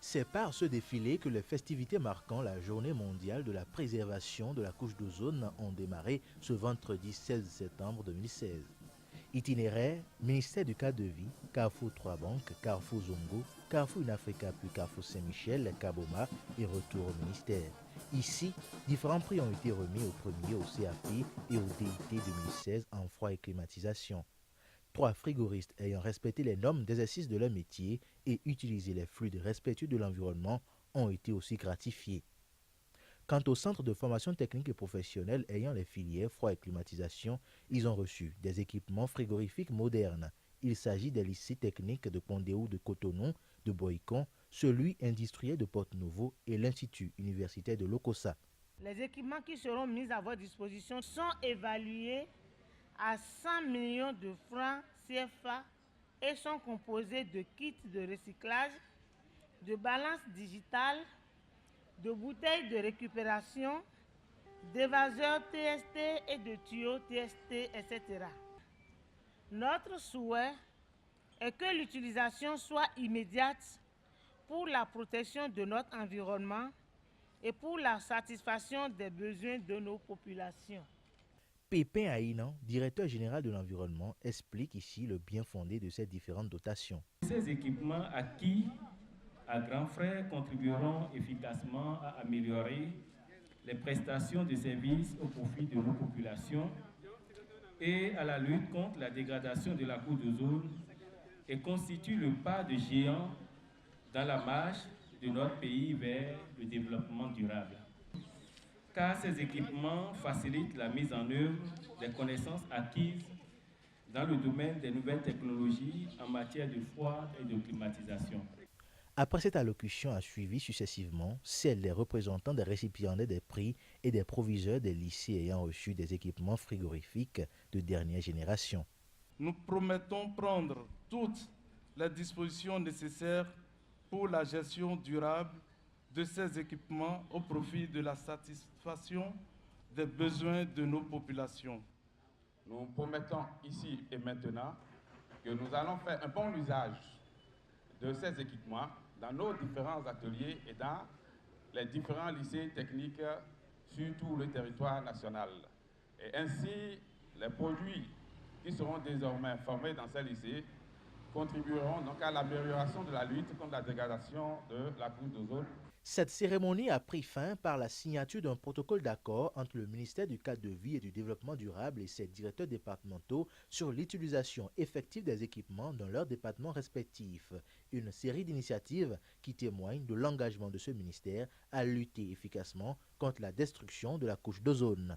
C'est par ce défilé que les festivités marquant la journée mondiale de la préservation de la couche d'ozone ont démarré ce vendredi 16 septembre 2016. Itinéraire, ministère du cadre de vie, Carrefour 3 Banques, Carrefour Zongo, Carrefour Inafrica puis Carrefour Saint-Michel, Kaboma et retour au ministère. Ici, différents prix ont été remis au premier au CAP et au DIT 2016 en froid et climatisation. 3 frigoristes ayant respecté les normes d'exercice de leur métier et utilisé les fluides respectueux de l'environnement ont été aussi gratifiés. Quant au centre de formation technique et professionnelle ayant les filières froid et climatisation, ils ont reçu des équipements frigorifiques modernes. Il s'agit des lycées techniques de Pondéou de Cotonou, de Boïcon, celui industriel de Porte-Nouveau et l'Institut universitaire de Lokossa. Les équipements qui seront mis à votre disposition sont évalués à 100 millions de francs CFA et sont composés de kits de recyclage, de balances digitales, de bouteilles de récupération, d'évaseurs TST et de tuyaux TST, etc. Notre souhait est que l'utilisation soit immédiate pour la protection de notre environnement et pour la satisfaction des besoins de nos populations. Pépin Haïnan, directeur général de l'environnement, explique ici le bien fondé de ces différentes dotations. Ces équipements acquis à grands frais contribueront efficacement à améliorer les prestations de services au profit de nos populations et à la lutte contre la dégradation de la couche d'ozone et constituent le pas de géant dans la marche de notre pays vers le développement durable. Car ces équipements facilitent la mise en œuvre des connaissances acquises dans le domaine des nouvelles technologies en matière de froid et de climatisation. Après cette allocution a suivi successivement celle des représentants des récipiendaires des prix et des proviseurs des lycées ayant reçu des équipements frigorifiques de dernière génération. Nous promettons prendre toutes les dispositions nécessaires pour la gestion durable de ces équipements au profit de la satisfaction des besoins de nos populations. Nous promettons ici et maintenant que nous allons faire un bon usage de ces équipements dans nos différents ateliers et dans les différents lycées techniques sur tout le territoire national. Et ainsi, les produits qui seront désormais formés dans ces lycées contribueront donc à l'amélioration de la lutte contre la dégradation de la couche d'ozone. Cette cérémonie a pris fin par la signature d'un protocole d'accord entre le ministère du cadre de vie et du développement durable et ses directeurs départementaux sur l'utilisation effective des équipements dans leurs départements respectifs. Une série d'initiatives qui témoignent de l'engagement de ce ministère à lutter efficacement contre la destruction de la couche d'ozone.